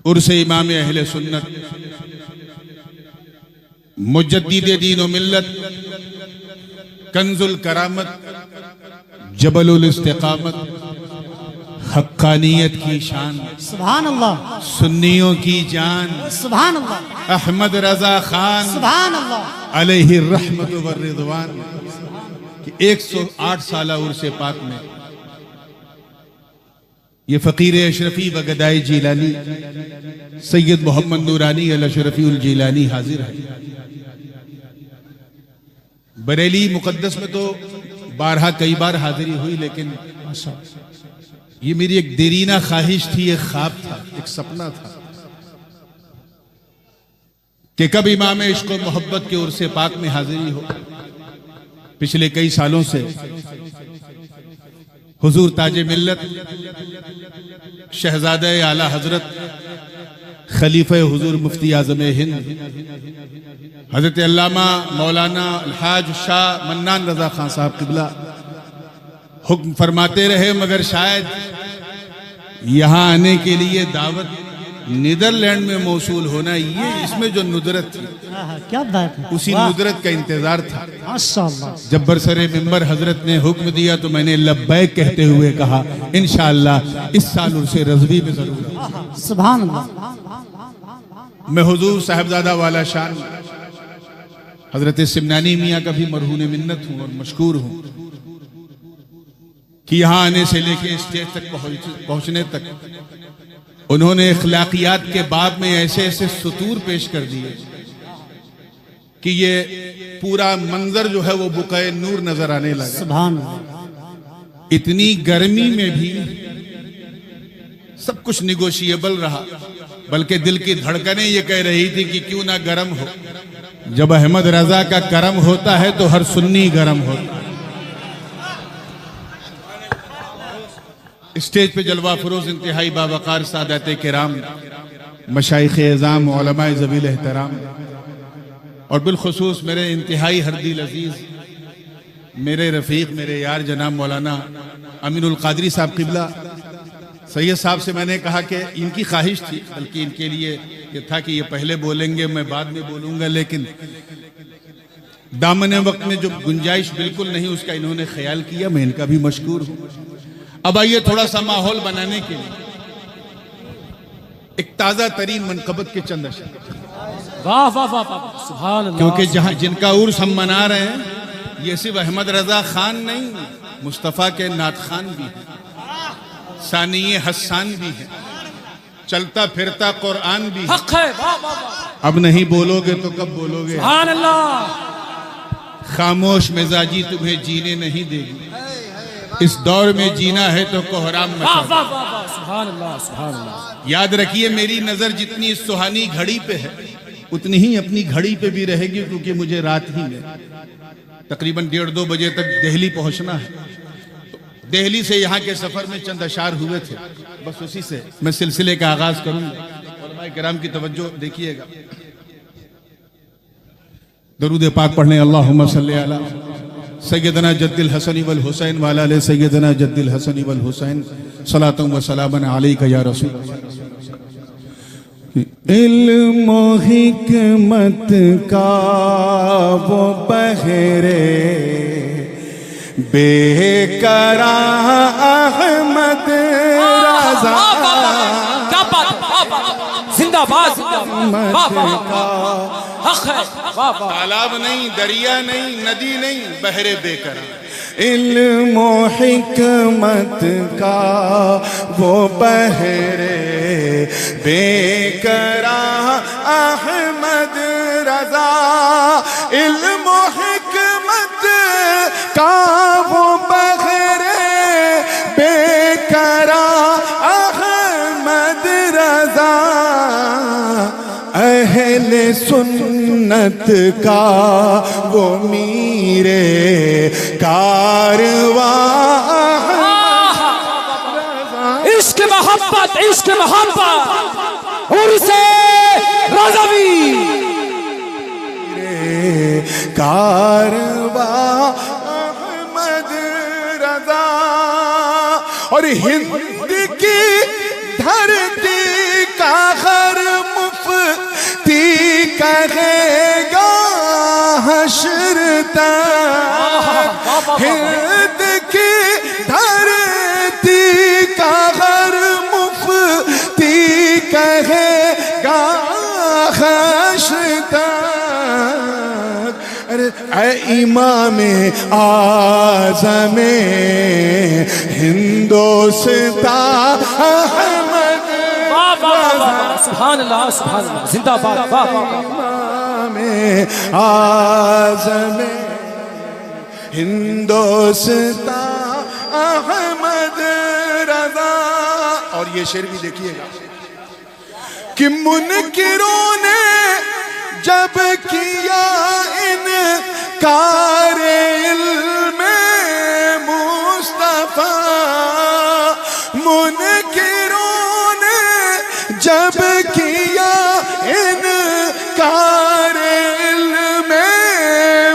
عرس امام اہل سنت، مجدد دین و ملت، کنز الکرامت، جبل الاستقامت، حقانیت کی شان، سبحان اللہ، سنیوں کی جان، سبحان اللہ، احمد رضا خان سبحان اللہ، علیہ الرحمت والرضوان کہ 108 سالہ عرس پاک میں یہ فقیر اشرفی و گدائی جیلانی سید محمد نورانی الاشرفی الجیلانی حاضر ہے۔ بریلی مقدس میں تو بارہا کئی بار حاضری ہوئی، لیکن یہ میری ایک دیرینہ خواہش تھی، ایک خواب تھا، ایک سپنا تھا کہ کب امام عشق و محبت کے عرس پاک میں حاضری ہو۔ پچھلے کئی سالوں سے حضور تاج ملت شہزادہ اعلیٰ حضرت خلیفہ حضور مفتی اعظم ہند حضرت علامہ مولانا الحاج شاہ منان رضا خان صاحب قبلہ حکم فرماتے رہے، مگر شاید یہاں آنے کے لیے دعوت نیدرلینڈ میں موصول ہونا، یہ اس میں جو ندرت تھی کیا بات ہے، اسی ندرت کا انتظار تھا۔ ماشاءاللہ، جب برسر ممبر حضرت نے حکم دیا تو میں نے لبیک کہتے ہوئے کہا انشاءاللہ اس سال عرس رضوی میں ضرور ہے۔ سبحان اللہ، میں حضور صاحبزادہ والا شان حضرت سمنانی میاں کا بھی مرہون منت ہوں اور مشکور ہوں کہ یہاں آنے سے لے کے اسٹیج تک پہنچنے تک انہوں نے اخلاقیات کے باب میں ایسے ایسے سطور پیش کر دیے کہ یہ پورا منظر جو ہے وہ بقعہ نور نظر آنے لگا۔ سبحان اللہ، اتنی گرمی میں بھی سب کچھ نیگوشیبل رہا، بلکہ دل کی دھڑکنیں یہ کہہ رہی تھی کہ کیوں نہ گرم ہو۔ جب احمد رضا کا کرم ہوتا ہے تو ہر سنی گرم ہوتا ہے۔ اسٹیج پہ جلوہ فروز انتہائی باوقار سادات کرام، مشائخ اعظام، علماء ذویل احترام، اور بالخصوص میرے انتہائی ہردل عزیز، میرے رفیق، میرے یار جناب مولانا امین القادری صاحب قبلہ سید صاحب سے میں نے کہا کہ ان کی خواہش تھی، بلکہ ان کے لیے یہ تھا کہ یہ پہلے بولیں گے، میں بعد میں بولوں گا، لیکن دامن وقت میں جو گنجائش بالکل نہیں اس کا انہوں نے خیال کیا، میں ان کا بھی مشکور ہوں۔ اب آئیے تھوڑا سا ماحول بنانے کے لیے ایک تازہ ترین منقبت کے چند اشعار، واہ واہ واہ واہ، سبحان اللہ، کیونکہ جن کا عرس ہم منا رہے ہیں یہ صرف احمد رضا خان نہیں، مصطفیٰ کے نعت خان بھی ہیں، ثانی حسان بھی ہیں، چلتا پھرتا قرآن بھی ہے۔ حق ہے، واہ واہ واہ، اب نہیں بولو گے تو کب بولو گے؟ سبحان اللہ، خاموش مزاجی تمہیں جینے نہیں دے گی، اس دور میں جینا ہے تو کوہرام واہ مچا۔ واہ واہ واہ، سبحان اللہ، سبحان اللہ، یاد رکھیے میری نظر جتنی اس سہانی گھڑی پہ ہے اتنی ہی اپنی گھڑی پہ بھی رہے گی، کیونکہ مجھے رات ہی میں تقریباً 1:30-2 بجے تک دہلی پہنچنا ہے۔ دہلی سے یہاں کے سفر میں چند اشعار ہوئے تھے، بس اسی سے میں سلسلے کا آغاز کروں گا۔ علماء کرام کی توجہ دیکھیے گا، درود پاک پڑھنے، اللہم صلی علی سیدنا جد الحسن والحسین وعلی آل سیدنا جد الحسن والحسین صلاۃ و سلام علیک یا رسول اللہ۔ علم و حکمت کا وہ بحرے بے قرار احمد رضا، کیا بات، زندہ باد، واہ واہ واہ، حق ہے، واہ واہ، تالاب نہیں، دریا نہیں، ندی نہیں، بحر بے قرار۔ علم و حکمت کا وہ بحر بے قرار احمد رضا، علم و حکمت کا وہ بحر بے قرار احمد رضا، اہل سنت کا وہ میر کارواں، عشق محبت، عشق محبت، عرس رضوی، کارواں احمد رضا، اور ہند کی دھرتی کا کہے گا حشر تک، ہند کی دھرتی کا ہر مفتی کہے گا حشر تک، اے امام اعظم ہندوستان احمد سبحان اللہ سبحان اللہ، زندہ باد، امام اعظم ہندوستان احمد رضا۔ اور یہ شعر بھی دیکھیے گا کہ منکروں نے جب کیا انکار علم مصطفیٰ، منکروں نے جب کیا انکار علم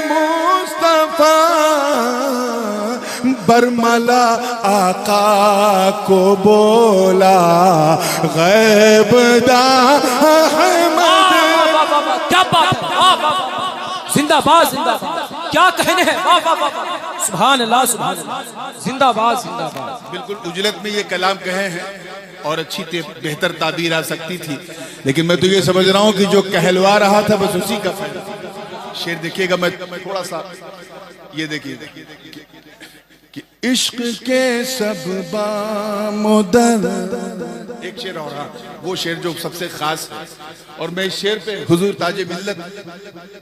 مصطفیٰ، برملا آقا کو بولا غیب دا احمد۔ کیا بات ہے، زندہ باد زندہ باد، کیا کہنے ہیں، سبحان اللہ سبحان اللہ، زندہ باد زندہ باد۔ بالکل اجلت میں یہ کلام کہے ہیں اور اچھی بہتر تعبیر آ سکتی تھی، لیکن میں تو یہ سمجھ رہا ہوں کہ جو کہلوا رہا تھا بس اسی کا فائدہ۔ شعر دیکھیے گا، میں تھوڑا سا یہ دیکھیے کہ عشق کے سب بامدد، ایک شعر اور رہا وہ شعر جو سب سے خاص ہے، اور میں اس شعر پہ حضور تاج ملت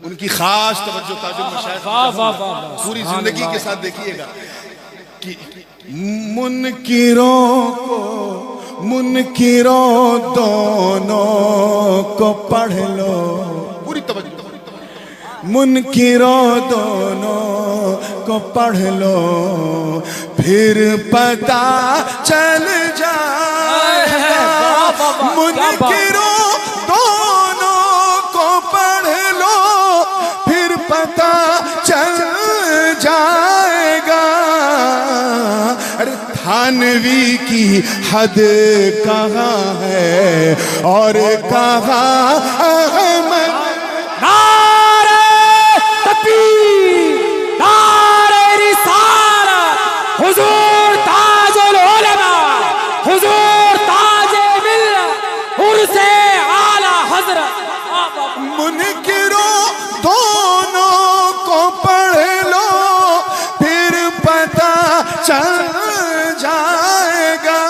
ان کی خاص توجہ تاج المشائخ پوری زندگی کے ساتھ دیکھیے گا کہ منکروں کو، منکروں دونوں کو پڑھ لو، پوری توجہ، منکروں دونوں کو پڑھ لو، پھر پتہ چل جائے گا، منکروں دونوں کو پڑھ لو، پھر پتہ چل جائے گا، ارے تھانوی کی حد کہاں ہے اور کہاں احمد، حضور تاج العلماء، حضور تاج ملت، عرص اعلی حضرت۔ منکروں دونوں کو پڑھ لو، پھر پتہ چل جائے گا،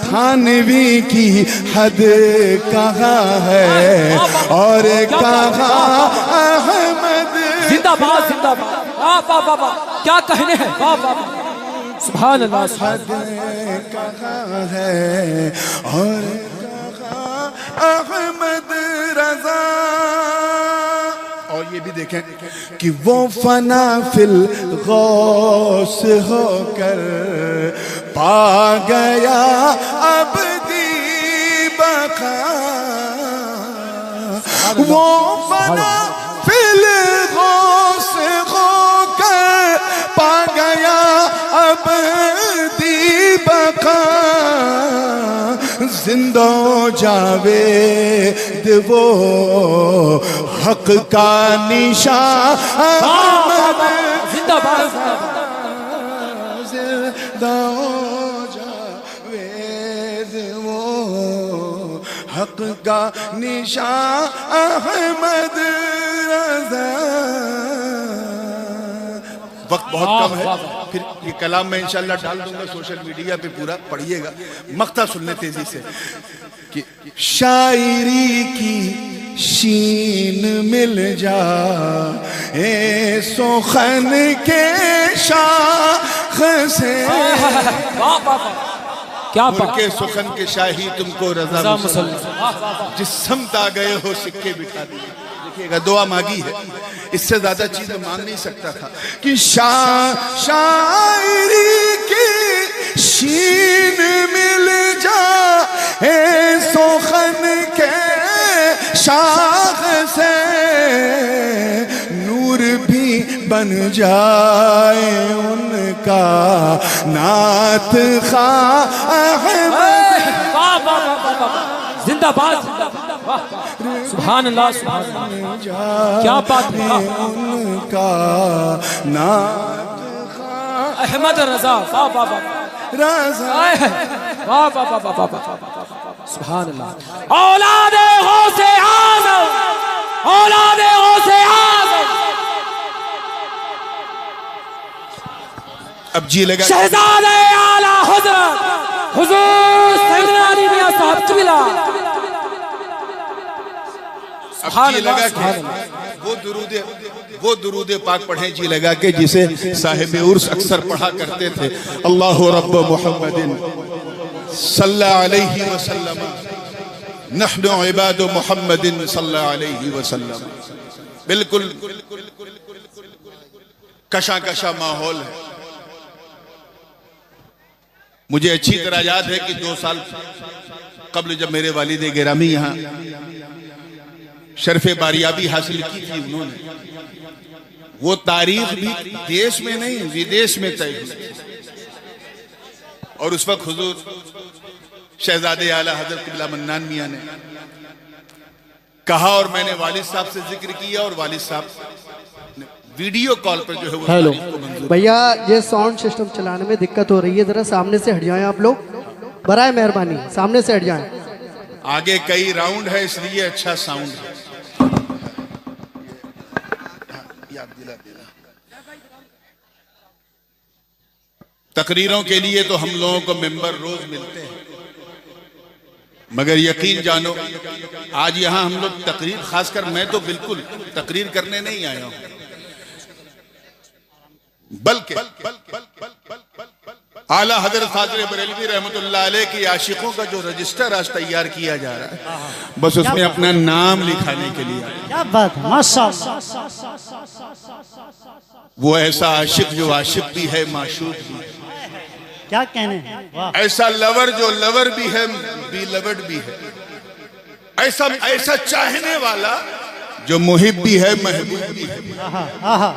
تھانوی کی حد کہاں ہے اور کہاں احمد۔ زندہ باد زندہ باد، کیا کہنے ہیں، سبحان اللہ سبحان حد کہاں ہے اور کہاں احمد رضا۔ اور یہ بھی دیکھیں کہ وہ فنا فی الغوث ہو کر پا گیا ابدی بقا، وہ فنا فی الغوث ہو کر پا گیا ابدی بقا، زندہ جاوید وہ حق کا نشان احمد، زندہ باد زندہ جاوید وہ حق کا نشان احمد رضا۔ وقت بہت کم ہے، پھر یہ کلام میں انشاءاللہ ڈال دوں گا سوشل میڈیا پہ، پورا پڑھیے گا، مقطع سننے تیزی سے کہ شاعری کی شین مل جا اے سخن کے شاخ سے، کیا ملک سخن کے شاہی تم کو رضا مسلم، جس سمت آ گئے ہو سکے بٹھا دیے۔ دیکھیے گا دعا مانگی ہے، اس سے زیادہ چیزیں مانگ نہیں سکتا تھا کہ شاعری کی شین مل جا اے سخن کے شاخ سے، نور بھی بن جائے ان کا نعت خواہ احمد۔ زندہ باد زندہ باد۔ سبحان اللہ سبحان اللہ، کیا بات ہے، ان کا نعت خواں احمد رضا، واہ واہ واہ، رضا واہ واہ واہ واہ واہ، سبحان اللہ، اولاد غوث اعظم، اولاد غوث اعظم، اب جی لگا شہزادہ اعلی حضرت حضور سیدنا علی میاں صاحب قبلہ، اب جی لگا کہ وہ درود پاک پڑھیں جی لگا کہ جسے صاحب عرس اکثر پڑھا کرتے تھے، اللہ رب محمد صلی علیہ وسلم، نحن عباد محمد صلی علیہ وسلم۔ بالکل کشا کشا ماحول ہے۔ مجھے اچھی طرح یاد ہے کہ 2 سال قبل جب میرے والد گرامی یہاں شرف باریابی حاصل کی تھی انہوں نے، وہ تاریخ بھی دیش میں نہیں ودیش میں طے ہوئی، اور اس وقت حضور شہزادے اعلیٰ حضرت قبلہ منان میاں نے کہا، اور میں نے والد صاحب سے ذکر کیا، اور والد صاحب نے ویڈیو کال پر جو ہے وہ ہیلو تاریخ کو منظور۔ بھیا، یہ ساؤنڈ سسٹم چلانے میں دقت ہو رہی ہے، ذرا سامنے سے ہٹ جائیں آپ لوگ، برائے مہربانی سامنے سے ہٹ جائیں۔ آگے کئی راؤنڈ ہے اس لیے اچھا ساؤنڈ ہے۔ تقریروں کے لیے تو ہم لوگوں کو ممبر روز ملتے ہیں، مگر یقین جانو آج یہاں ہم لوگ تقریر، خاص کر میں تو بالکل تقریر کرنے نہیں آیا ہوں، بلکہ اعلیٰ حضرت فاضل بریلوی رحمت اللہ علیہ کی عاشقوں کا جو رجسٹر آج تیار کیا جا رہا ہے، بس اس میں اپنا نام لکھانے کے لیے کیا بات ہے، ماشاءاللہ، وہ ایسا عاشق جو عاشق بھی ہے، معشوق بھی ہے، کیا کہنے ہیں، واہ، ایسا لور جو لور بھی ہے، بھی لورڈ بھی ہے، ایسا چاہنے والا جو محب بھی ہے، محبوب بھی ہے۔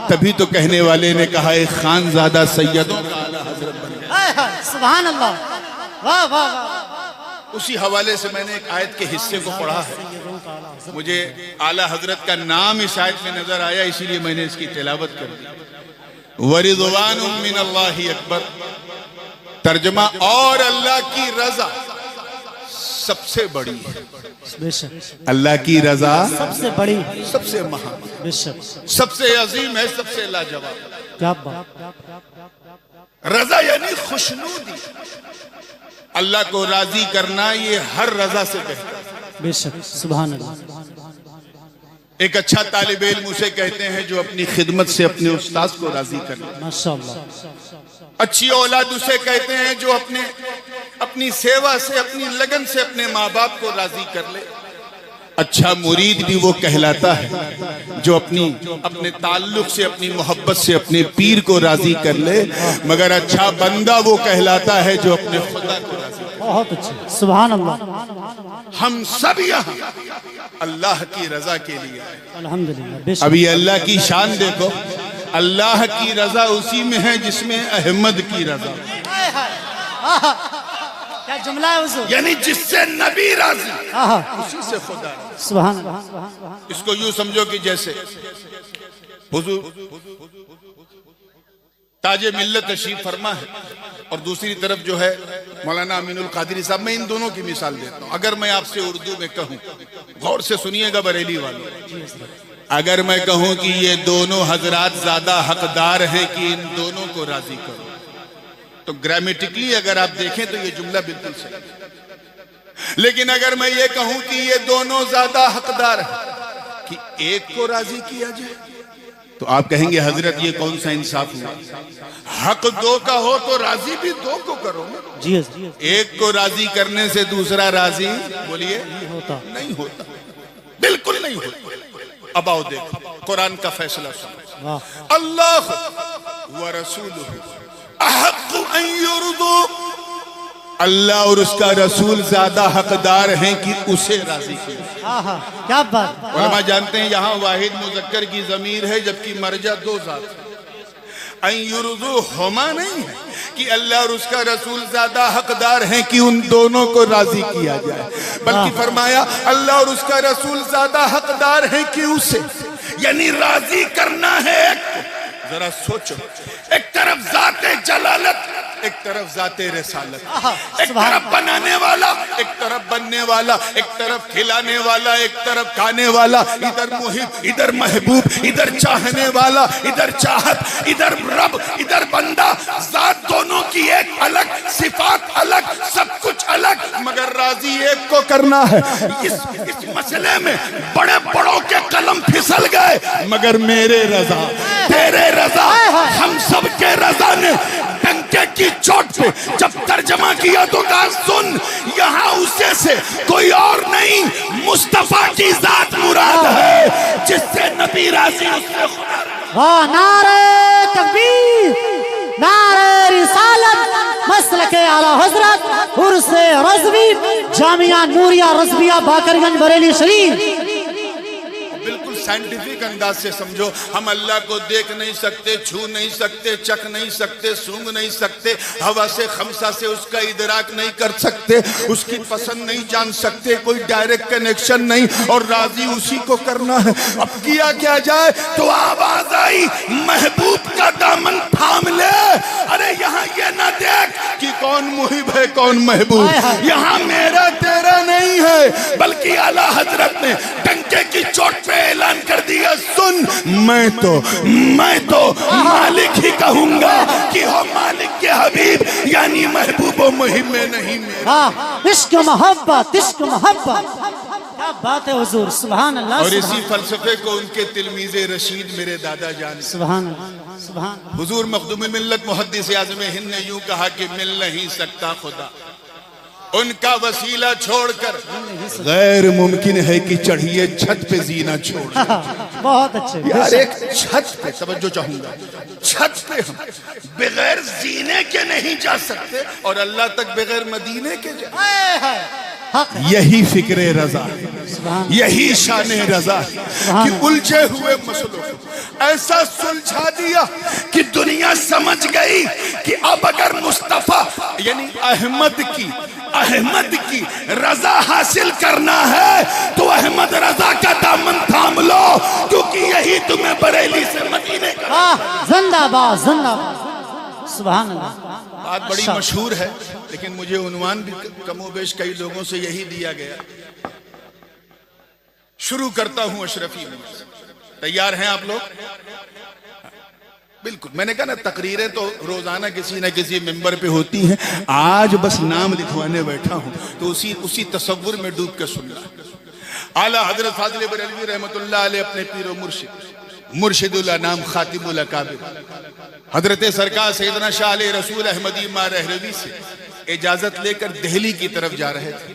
تبھی تو کہنے والے نے کہا ایک خانزادہ سیدوں کا اعلیٰ حضرت بن گیا۔ سبحان اللہ، واہ واہ واہ، اسی حوالے سے میں نے ایک آیت کے حصے کو پڑھا ہے، مجھے اعلیٰ حضرت کا نام اس آیت میں نظر آیا، اسی لیے میں نے اس کی تلاوت کر دی۔ وَرِضْوَانٌ مِّنَ اللَّهِ اکبر، ترجمہ اور اللہ کی رضا سب سے بڑی ہے، بے شک، اللہ کی رضا سب سے بڑی، سب سے مہان، بے شک، سب سے عظیم ہے، سب سے لاجواب۔ کیا بات، رضا یعنی خوشنودی، اللہ کو راضی کرنا یہ ہر رضا سے بہتر ہے۔ بے شک، سبحان اللہ، ایک اچھا طالب علم اسے کہتے ہیں جو اپنی خدمت سے اپنے استاذ کو راضی کر لے۔ ماشاءاللہ، اچھی اولاد اسے کہتے ہیں جو اپنی سیوا سے، اپنی لگن سے اپنے ماں باپ کو راضی کر لے۔ اچھا مرید بھی وہ کہلاتا ہے جو اپنے تعلق سے، اپنی محبت سے اپنے پیر کو راضی کر لے، مگر اچھا بندہ وہ کہلاتا ہے جو اپنے خدا کو راضی کر لے۔ بہت اچھا، سبحان اللہ، ہم سب یہاں اللہ کی رضا کے لیے آئے۔ الحمدللہ، بے شک، اب یہ اللہ کی شان دیکھو، اللہ کی رضا اسی میں ہے جس میں احمد کی رضا، کیا جملہ ہے حضور، یعنی جس سے نبی راضی اسی سے خدا راضی۔ سبحان اللہ، اس کو یوں سمجھو کہ جیسے حضور تاج ملت تشریف فرما ہے، اور دوسری طرف جو ہے مولانا امین القادری صاحب، میں ان دونوں کی مثال دیتا ہوں۔ اگر میں آپ سے اردو میں کہوں، غور سے سنیے گا بریلی والوں، اگر میں کہوں کہ یہ دونوں حضرات زیادہ حقدار ہیں کہ ان دونوں کو راضی کرو، تو گرامیٹکلی اگر آپ دیکھیں تو یہ جملہ بالکل صحیح ہے۔ لیکن اگر میں یہ کہوں کہ یہ دونوں زیادہ حقدار ہیں کہ ایک کو راضی کیا جائے، تو آپ کہیں گے حضرت یہ کون سا انصاف ہوا؟ حق دو کا ہو تو راضی بھی دو کو کرو، جی حضور، ایک کو راضی کرنے سے دوسرا راضی بولیے ہوتا، نہیں ہوتا، بالکل نہیں ہوتا۔ اب آؤ دیکھ قرآن کا فیصلہ سنو، واہ، اللہ ورسولہ احق ان یرضوا، اللہ اور اس کا رسول زیادہ حقدار ہیں کہ اسے راضی کیا۔ کیا بات، علماء جانتے ہیں یہاں واحد مذکر کی ضمیر ہے جبکہ مرجع دو ذات ہے۔ ان یرضوا ہما نہیں ہے بلکہ اللہ اور اس کا رسول زیادہ حقدار ہیں کہ ان دونوں کو راضی کیا جائے. بلکہ فرمایا اللہ اور اس کا رسول زیادہ حقدار ہیں کہ اسے یعنی راضی کرنا ہے ایک کو. ذرا سوچو, ایک طرف ذات جلالت, ایک طرف ذات رسالت, ایک طرف بنانے والا, ایک طرف بننے والا, ایک طرف کھلانے والا, ایک طرف کھانے والا, ادھر محب, ادھر محبوب, ادھر چاہنے والا, ادھر چاہت, ادھر رب, ادھر بندہ. ذات دونوں کی ایک الگ, صفات الگ, سب کچھ الگ, مگر راضی ایک کو کرنا ہے. اس مسئلے میں بڑے بڑوں کے قلم پھسل گئے, مگر میرے رضا, تیرے رضا, ہم سب کے رضا نے ڈنکے کی چوٹ پہ جب ترجمہ کیا تو کہا سن, یہاں اسے سے کوئی اور نہیں, مصطفیٰ کی ذات مراد ہے, جس سے نبی راضی اس سے خدا. نعرہ تکبیر, نعرہ رسالت, مسلک اعلی حضرت عرس رضوی, جامعہ نوریہ رضویہ باقرگنج بریلی شریف. بالکل سائنٹیفک انداز سے سمجھو. ہم اللہ کو دیکھ نہیں سکتے, چھو نہیں سکتے, چکھ نہیں سکتے, سونگ نہیں سکتے, ہوا سے خمسہ سے اس کا ادراک نہیں کر سکتے, اس کی پسند نہیں جان سکتے, کوئی ڈائریکٹ کنیکشن نہیں, اور راضی اسی کو کرنا ہے. اب کیا کیا جائے تو آواز آئی محبوب کا دامن تھام لے. ارے یہاں یہ نہ دیکھ کہ کون محب ہے کون محبوب, یہاں میرا تیرا نہیں ہے, بلکہ اعلیٰ حضرت نے ڈنکے کی چوٹ پہ اعلان کر دیا سن, میں تو مالک ہی کہوں گا کہ ہو مالک کے حبیب, یعنی محبوب و محب میں نہیں میرا. عشق محبت, عشق محبت, کیا بات ہے حضور, سبحان اللہ. اور اسی فلسفے کو ان کے تلمیذ رشید میرے دادا جان, سبحان اللہ, سبحان اللہ. حضور مخدوم ملت محدث اعظم ہند نے یوں کہا کہ مل نہیں سکتا خدا, ان کا وسیلہ چھوڑ کر غیر ممکن ہے کہ چڑھیے چھت پہ زینہ چھوڑ. بہت اچھے. یار ایک چھت پہ توجہ چاہوں گا, چھت پہ ہم بغیر زینے کے نہیں جا سکتے, اور اللہ تک بغیر مدینے کے جا. یہی فکر رضا, یہی شان رضا کہ الجھے ہوئے مسئلوں ایسا سلجھا دیا کہ دنیا سمجھ گئی کہ اب اگر مصطفیٰ یعنی احمد کی رضا حاصل کرنا ہے تو احمد رضا کا دامن تھام لو, کیونکہ یہی تمہیں بریلی سے مدینے کا. زندہ باد, زندہ باد, سبحان اللہ. بات بڑی مشہور ہے, لیکن مجھے عنوان بھی کم و بیش کئی لوگوں سے یہی دیا گیا. شروع کرتا ہوں اشرفی میں. تیار ہیں آپ لوگ؟ بالکل. میں نے کہا نا تقریریں تو روزانہ کسی نہ کسی ممبر پہ ہوتی ہیں, آج بس نام لکھوانے بیٹھا ہوں تو اسی تصور میں ڈوب کے سننا. اعلیٰ حضرت فاضل بریلوی رحمت اللہ علیہ اپنے پیر و مرشد الانام خاتم الاکابر حضرت سرکار سیدنا شاہ علیہ رسول احمدی ماں رہروی سے اجازت لے کر دہلی کی طرف جا رہے تھے.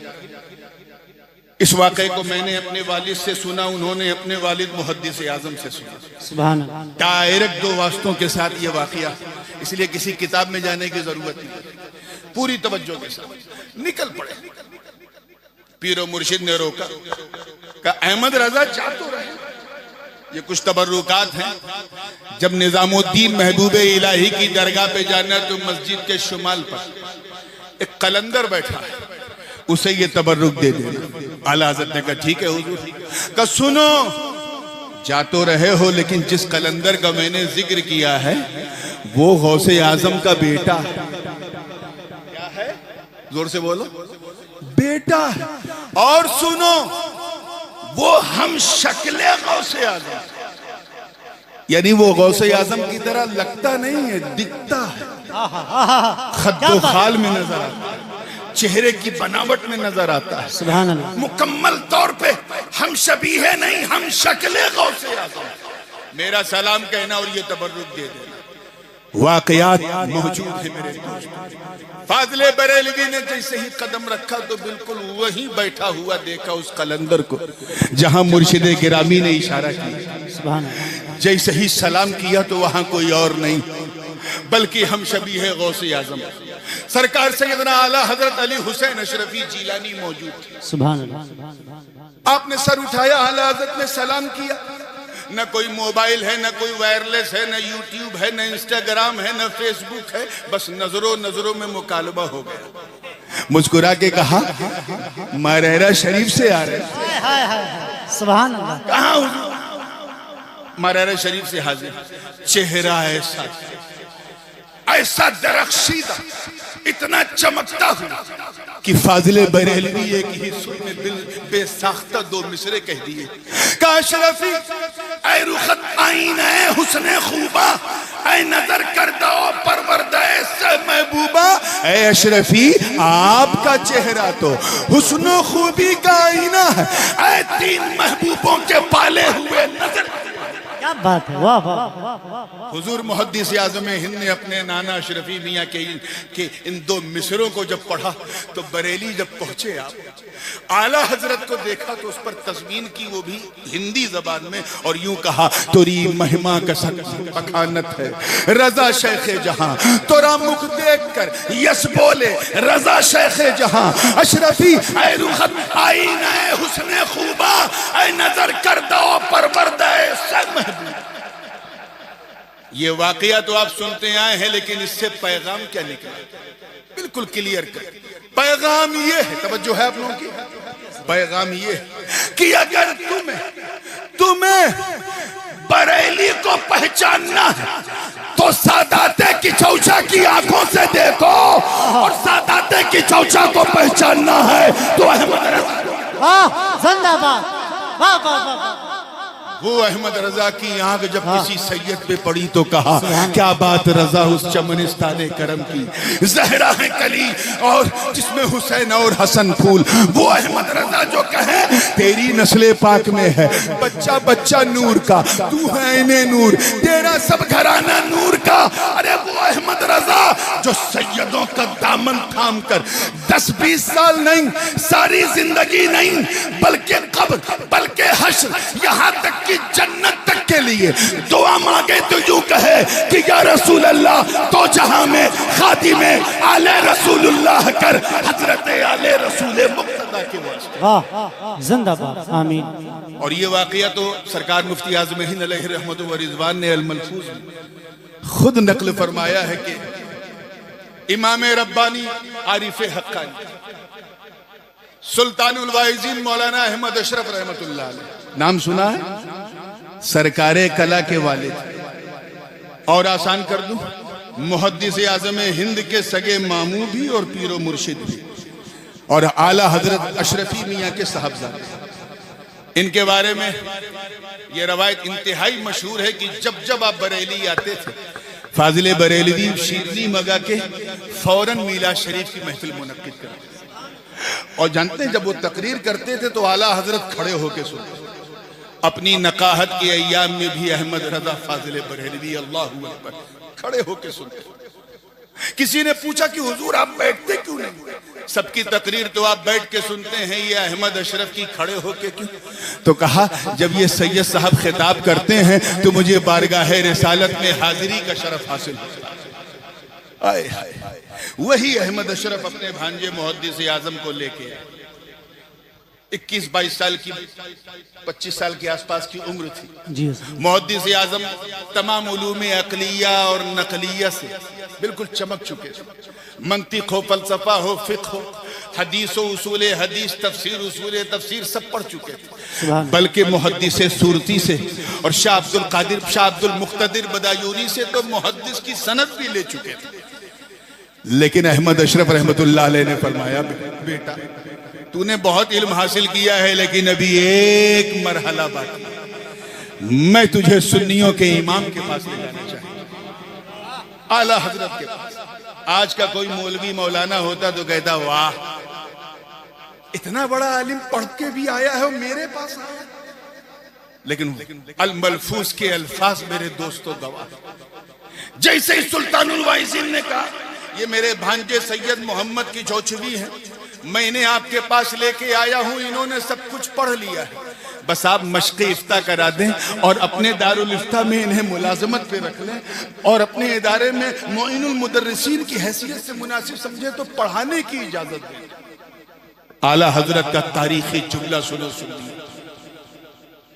اس واقعے کو میں نے اپنے والد سے سنا, انہوں نے اپنے والد محدث اعظم سے سنا. سبحان اللہ. ڈائریکٹ دو واسطوں کے ساتھ یہ واقعہ, اس لیے کسی کتاب میں جانے کی ضرورت نہیں, پوری توجہ کے ساتھ نکل پڑے. پیر و مرشد نے روکا, کہا احمد رضا جا تو رہے, یہ کچھ تبرکات ہیں. جب نظام الدین محبوب الہی کی درگاہ پہ جانا تو مسجد کے شمال پر ایک قلندر بیٹھا ہے, اسے یہ تبرک دے دے. اعلیٰ حضرت نے کہا ٹھیک ہے حضور. کہا سنو, جا تو رہے ہو لیکن جس قلندر کا میں نے ذکر کیا ہے وہ غوث اعظم کا بیٹا ہے. کیا ہے؟ زور سے بولو. بیٹا ہے. اور سنو, وہ ہم شکل غوث اعظم, یعنی وہ غوث اعظم کی طرح لگتا نہیں ہے, دکھتا ہے, خد و خال میں نظر آتا ہے, چہرے کی بناوٹ میں نظر آتا ہے. سبحان اللہ. مکمل طور پہ ہم شبیہ نہیں, ہم شکل غوث اعظم. میرا سلام کہنا اور یہ تبرک دے دینا. واقعات موجود ہیں میرے دوست. فاضل بریلوی نے جیسے ہی قدم رکھا تو بالکل وہیں بیٹھا ہوا دیکھا اس قلندر کو جہاں مرشد گرامی نے اشارہ کیا. سبحان اللہ. جیسے ہی سلام کیا تو وہاں کوئی اور نہیں بلکہ ہم شبیہ غوث اعظم سرکار سیدنا اعلیٰ حضرت علی حسین اشرفی جیلانی موجود تھے. سبحان اللہ. آپ نے سر اٹھایا, اعلیٰ حضرت نے سلام کیا, نہ کوئی موبائل ہے، نہ کوئی وائرلیس ہے، نہ یوٹیوب ہے، نہ انسٹاگرام ہے، نہ فیس بک ہے، بس نظروں میں مکالمہ ہو گیا۔ مسکرا کے کہا مریرہ شریف سے آ رہے ہیں۔ ہائے ہائے ہائے، سبحان اللہ۔ کہاں حضور؟ مریرہ شریف سے حاضر، چہرہ ایسا درخشیدہ، اتنا چمکتا ہوا کہ فاضل بریلوی ایک ہی سر میں دل بے ساختہ دو مصرے کہہ دیے۔ کہا اشرفی اے رخت آئینہ حسن خوبہ، اے نظر کردہ پروردہ سے محبوبہ، اے اشرفی آپ کا چہرہ تو حسن و خوبی کا آئینہ ہے، اے تین محبوبوں کے پالے ہوئے نظر۔ کیا بات ہے، واہ واہ۔ حضور محدث اعظم ہند نے اپنے نانا اشرفی میاں کے ان دو مصروں کو جب پڑھا تو بریلی جب پہنچے آپ اعلیٰ حضرت کو دیکھا تو اس پر تضمین کی، وہ بھی ہندی زبان میں، اور یوں کہا توری مہما کا بخانت ہے رضا شیخ جہاں، تورا مکھ دیکھ کر یس بولے رضا شیخ جہاں۔ اشرفی اے رخت آئینہ حسن خوبہ، اے نظر کردہ پروردہ سے محبوب۔ یہ واقعہ تو آپ سنتے آئے ہیں، لیکن اس سے پیغام کیا نکلا؟ بالکل کلیئر کر پیغام یہ ہے، توجہ ہے آپ لوگوں کی، پیغام یہ ہے کہ اگر تمہیں بریلی کو پہچاننا ہے تو سادات کی چوچا کی آنکھوں سے دیکھو، اور سادات کی چوچا کو پہچاننا ہے تو احمد رضا، واہ زندہ باد، واہ واہ واہ۔ وہ احمد رضا کی آنکھ جب کسی سید پہ پڑی تو کہا کیا بات رضا اس چمنستان کرم کی، زہرا ہے کلی اور جس میں حسین اور حسن پھول۔ وہ احمد رضا جو کہے تیری نسل پاک میں ہے بچہ بچہ نور کا، تو ہے عین نور، تیرا سب گھرانہ نور کا۔ ارے وہ احمد رضا جو سیدوں کا دامن تھام کر 10-20 سال نہیں، ساری زندگی نہیں، بلکہ قبر بلکہ حشر، یہاں تک کہ جنت تک کے لیے دعا مانگے تو یوں کہے کہ یا رسول اللہ تو جہاں میں خادم آل رسول اللہ کر، حضرت آل رسول مقتدہ کے واسطے۔ واہ زندہ باد، آمین۔ اور یہ واقعہ تو سرکار مفتی اعظم ہند علیہ رحمت و رضوان نے الملفوظ میں خود نقل فرمایا ہے کہ امام ربانی عارف حقانی سلطان الواعظین مولانا احمد اشرف رحمت اللہ علیہ، نام سنا ہے؟ سرکار کلا کے والد، اور آسان کر دوں محدث اعظم ہند کے سگے ماموں بھی اور پیر و مرشد بھی، اور اعلیٰ حضرت اشرفی میاں کے صاحبزادے۔ ان کے بارے میں یہ روایت انتہائی مشہور ہے کہ جب آپ بریلی آتے تھے فاضل بریلوی شیرنی منگا کے فوراً میلاد شریف کی محفل منعقد کرتے، اور جانتے ہیں جب وہ تقریر کرتے تھے تو اعلیٰ حضرت کھڑے ہو کے سنتے۔ اپنی نقاہت کے ایام میں بھی احمد رضا فاضل بریلوی اللہ اکبر کھڑے ہو کے سنتے۔ کسی نے پوچھا کہ حضور آپ بیٹھتے کیوں نہیں؟ سب کی تقریر تو آپ بیٹھ کے سنتے ہیں، یہ احمد اشرف کی کھڑے ہو کے کیوں؟ تو کہا جب یہ سید صاحب خطاب کرتے ہیں تو مجھے بارگاہ رسالت میں حاضری کا شرف حاصل ہوتا ہے۔ آئے آئے، وہی احمد اشرف اپنے بھانجے محدث اعظم کو لے کے 21-22 سال کی 25 سال کے آس پاس کی عمر تھی۔ جی محدث اعظم تمام علوم عقلیہ اور نقلیہ سے بالکل چمک چکے تھے، منطق ہو، فلسفہ ہو، فقہ ہو، حدیث و اصول حدیث، تفسیر اصول تفسیر سب پڑھ چکے تھے، بلکہ محدث صورتی سے اور شاہ عبد المقتدر بدایونی سے تو محدث کی سند بھی لے چکے تھے۔ لیکن احمد اشرف رحمت اللہ علیہ نے فرمایا بیٹا تو نے بہت علم حاصل کیا ہے، لیکن ابھی ایک مرحلہ باقی ہے، میں تجھے سنیوں کے امام کے پاس لے جانا چاہتا ہوں، اعلیٰ حضرت کے پاس۔ آج کا کوئی مولوی مولانا ہوتا تو کہتا واہ اتنا بڑا عالم پڑھ کے بھی آیا ہے اور میرے پاس آیا، لیکن الملفوظ کے الفاظ میرے دوستو گواہ، جیسے ہی سلطان الواعظین نے کہا یہ میرے بھانجے سید محمد کی چوچوی ہیں، میں انہیں آپ کے پاس لے کے آیا ہوں، انہوں نے سب کچھ پڑھ لیا ہے، بس آپ مشق افتاء کرا دیں اور اپنے دارالافتاء میں انہیں ملازمت پہ رکھ لیں، اور اپنے ادارے میں معین المدرسین کی حیثیت سے مناسب سمجھے تو پڑھانے کی اجازت دیں۔ اعلیٰ حضرت کا تاریخی جملہ سنو،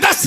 10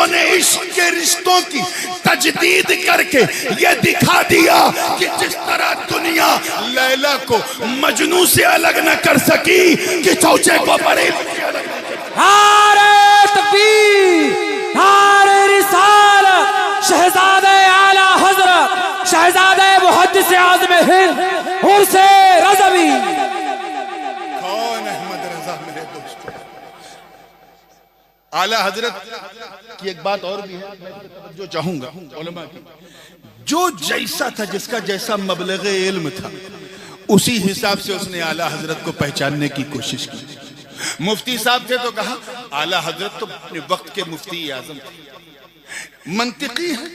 جنہوں نے عشق کے رشتوں کی تجدید کر کے یہ دکھا دیا کہ جس طرح دنیا لیلا کو مجنوں سے الگ نہ کر سکی کہ چوچے کو بریلوی سے الگ نہ کر سکی. نعرہ تکبیر، نعرہ رسالت، شہزادہ اعلی حضرت، شہزادہ محدث اعظم ہند عرس رضوی. کون احمد رضا میرے دوستو؟ اعلی حضرت کی ایک بات اور بھی ہے جو چاہوں گا علماء کی، جو جیسا تھا، جس کا جیسا مبلغ علم تھا، اسی حساب سے اس نے اعلی حضرت کو پہچاننے کی کوشش کی. مفتی صاحب تھے تو کہا اعلی حضرت تو اپنے وقت کے مفتی اعظم تھے. منطقی ہے،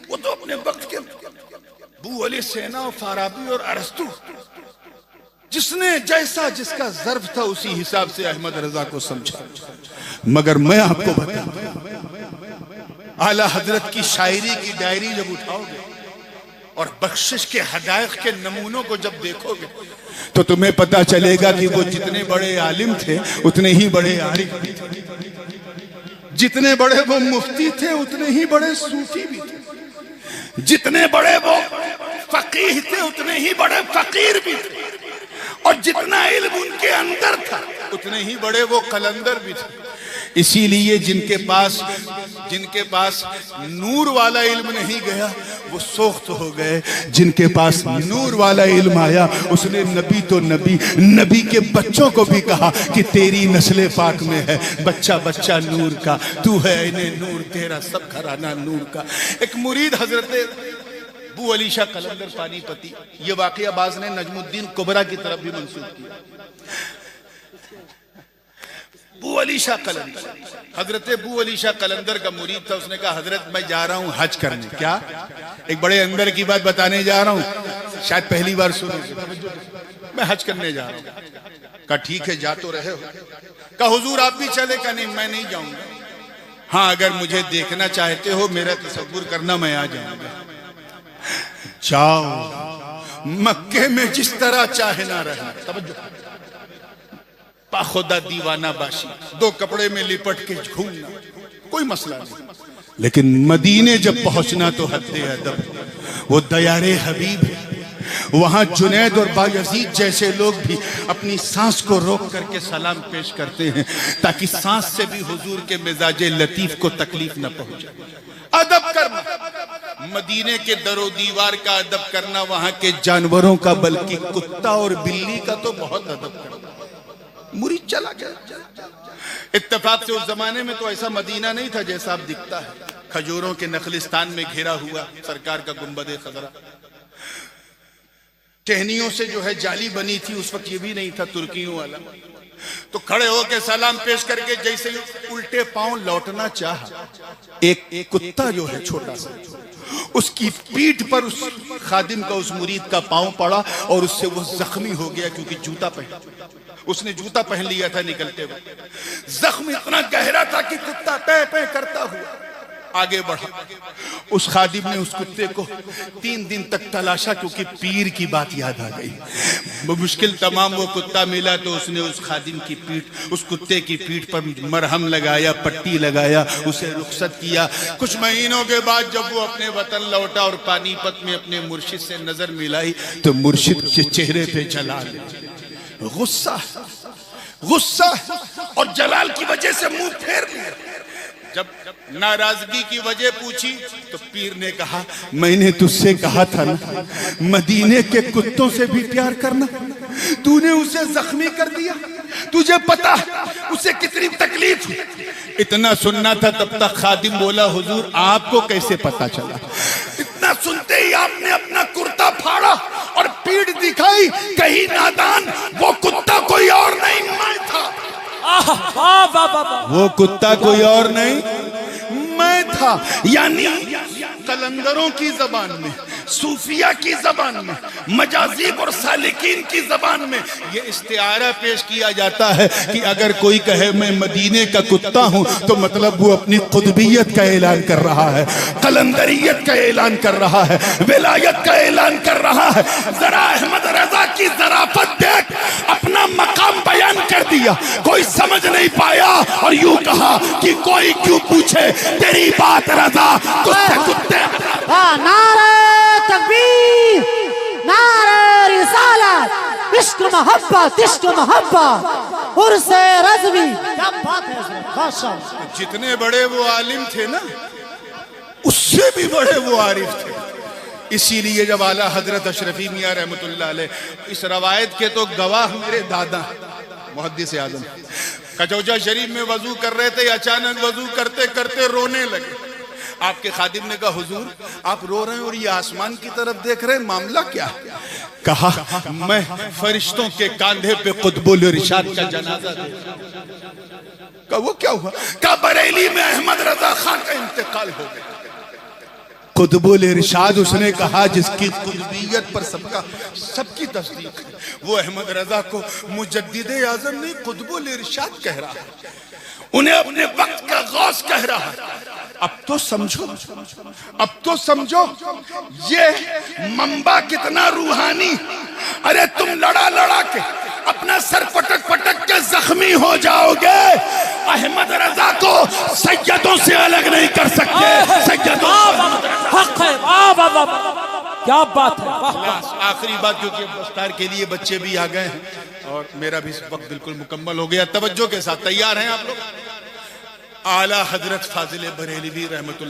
وہ تو اپنے وقت کے ابو علی سینا اور فارابی اور ارسطو، جس نے جیسا جس کا ظرف تھا اسی حساب سے احمد رضا کو سمجھا. مگر میں آپ کو بتاؤں، اعلی حضرت کی شاعری کی ڈائری جب اٹھاؤ گے اور بخشش کے حقائق کے نمونوں کو جب دیکھو گے تو تمہیں پتا چلے گا کہ وہ جتنے بڑے عالم تھے اتنے ہی بڑے عارف بھی تھے، جتنے بڑے وہ مفتی تھے اتنے ہی بڑے صوفی بھی تھے، جتنے بڑے وہ فقیہ تھے اتنے ہی بڑے فقیر بھی تھے، اور جتنا علم ان کے اندر تھا اتنے ہی بڑے وہ قلندر بھی تھے. اسی لیے جن کے پاس نور والا علم نہیں گیا وہ سوخت ہو گئے، جن کے پاس نور والا علم آیا اس نے نبی تو نبی کے بچوں کو بھی کہا کہ تیری نسل پاک میں ہے بچہ بچہ نور کا، تو ہے انہیں نور، تیرا سب گھرانہ نور کا. ایک مرید حضرت ابو علی شاہ قلندر پانی پتی، یہ واقعہ بعض نے نجم الدین کبریٰ کی طرف بھی منسوب کیا. ابو علی شاہ قلندر، حضرت ابو علی شاہ قلندر کا مرید تھا. اس نے کہا حضرت میں جا رہا ہوں حج کرنے. کیا؟ ایک بڑے اندر کی بات بتانے جا رہا ہوں، شاید پہلی بار سنو. میں حج کرنے جا رہا ہوں. کہا ٹھیک ہے جا تو رہے ہو. کہا حضور آپ بھی چلے؟ کہا نہیں میں نہیں جاؤں گا. ہاں اگر مجھے دیکھنا چاہتے ہو میرا تصور کرنا میں آ جاؤں گا. جاؤ، مکے میں جس طرح چاہے نہ رہنا. توجہ، خدا دیوانہ باشی، دو کپڑے میں لپٹ کے گھومنا کوئی مسئلہ نہیں، لیکن مدینے جب پہنچنا تو حد ادب. وہ دیار حبیب ہے، وہاں جنید اور بایزید جیسے لوگ بھی اپنی سانس کو روک کر کے سلام پیش کرتے ہیں تاکہ سانس سے بھی حضور کے مزاج لطیف کو تکلیف نہ پہنچے. ادب کرنا، مدینے کے در و دیوار کا ادب کرنا، وہاں کے جانوروں کا بلکہ کتا اور بلی کا تو بہت ادب کرنا. مرید چلا گیا. اتفاق سے اس زمانے میں تو ایسا مدینہ نہیں تھا جیسا اب دکھتا ہے، کھجوروں کے نخلستان میں گھرا ہوا سرکار کا گنبد خضرا. ٹہنیوں سے جو ہے جالی بنی تھی، اس وقت یہ بھی نہیں تھا ترکیوں والا. تو کھڑے ہو کے سلام پیش کر کے جیسے الٹے پاؤں لوٹنا چاہا، ایک کتا جو ہے چھوٹا سا، اس کی پیٹھ پر اس خادم کا اس مرید کا پاؤں پڑا اور اس سے وہ زخمی ہو گیا کیونکہ جوتا اس نے جوتا پہن لیا تھا. نکلتے ہوئے زخم اتنا گہرا تھا کہ کتا پے پے کرتا ہوا آگے بڑھا. اس خادم نے اس کتے کو 3 دن تک تلاشا کیونکہ پیر کی بات یاد آ گئی. مشکل تمام وہ کتا ملا تو اس نے اس خادم کی اس کتے کی پیٹھ پر مرہم لگایا، پٹی لگایا، اسے رخصت کیا. کچھ مہینوں کے بعد جب وہ اپنے وطن لوٹا اور پانی پت میں اپنے مرشد سے نظر ملائی تو مرشد کے چہرے پہ جلال، غصہ اور جلال کی وجہ سے منہ پھیر لیا. جب ناراضگی کی وجہ پوچھی تو پیر نے کہا میں نے تجھ سے کہا تھا نا مدینے کے کتوں سے بھی پیار کرنا، تو نے اسے زخمی کر دیا. تجھے پتا اسے کتنی تکلیف ہوئی. اتنا سننا تھا تب تک خادم بولا حضور آپ کو کیسے پتا چلا؟ اتنا سنتے ہی آپ نے اپنا کرتا پھاڑا اور پیٹھ دکھائی. کہیں نادان، وہ کتا کوئی اور نہیں میں تھا. وہ کتا کوئی اور نہیں میں تھا. یعنی قلندروں کی زبان میں، صوفیہ کی زبان میں، مجازیب اور سالکین کی زبان میں یہ استعارہ پیش کیا جاتا ہے کہ اگر کوئی کہے میں مدینے کا کتا ہوں تو مطلب وہ اپنی قطبیت کا اعلان کر رہا ہے، قلندریت کا اعلان کر رہا ہے، ولایت کا اعلان کر رہا ہے. ذرا احمد رضا کی ظرافت دیکھ، اپنا مقام بیان بیان کر دیا، کوئی سمجھ نہیں پایا اور یوں کہا کہ کوئی کیوں پوچھے تیری بات رضا تجھ سے کتے۔ نعرہ تکبیر، نعرہ رسالت، عشق محبت، عشق محبت، عرس رضوی۔ کیا بات ہے حضرت، ماشاءاللہ۔ جتنے بڑے وہ عالم تھے نا، اس سے بھی بڑے وہ عارف تھے۔ اسی لیے جب اعلیٰ حضرت اشرفی میاں رحمت اللہ علیہ، اس روایت کے تو گواہ میرے دادا محدث اعظم، کچوجہ شریف میں وضو کر رہے تھے، اچانک وضو کرتے کرتے رونے لگے۔ آپ کے خادم نے کہا حضور آپ رو رہے ہیں اور یہ آسمان کی طرف دیکھ رہے ہیں، معاملہ کیا ہے؟ کہا میں فرشتوں کے کاندھے پہ قطب الارشاد کا جنازہ دیکھا۔ کہا وہ کیا ہوا؟ کہا بریلی میں احمد رضا خان کا انتقال ہو گیا۔ قطب الارشاد اس نے کہا جس کی قطبیت پر سب کی تصدیق ہے، وہ احمد رضا کو مجدد اعظم نہیں قطب الارشاد کہہ رہا ہے، انہیں اپنے وقت کا غوث کہہ رہا ہے۔ اب تو سمجھو، اب تو سمجھو یہ منبع کتنا روحانی۔ ارے تم لڑا لڑا کے اپنا سر پٹک پٹک کے زخمی ہو جاؤ گے، احمد رضا کو سیدوں سے الگ نہیں کر سکتے۔ سیدوں حق ہے، کیا بات ہے۔ آخری بات، کیونکہ دستار کے لیے بچے بھی آ گئے ہیں اور میرا بھی وقت بالکل مکمل ہو گیا، توجہ کے ساتھ تیار ہیں آپ لوگ؟ اعلیٰ حضرت فاضل بریلوی رحمت اللہ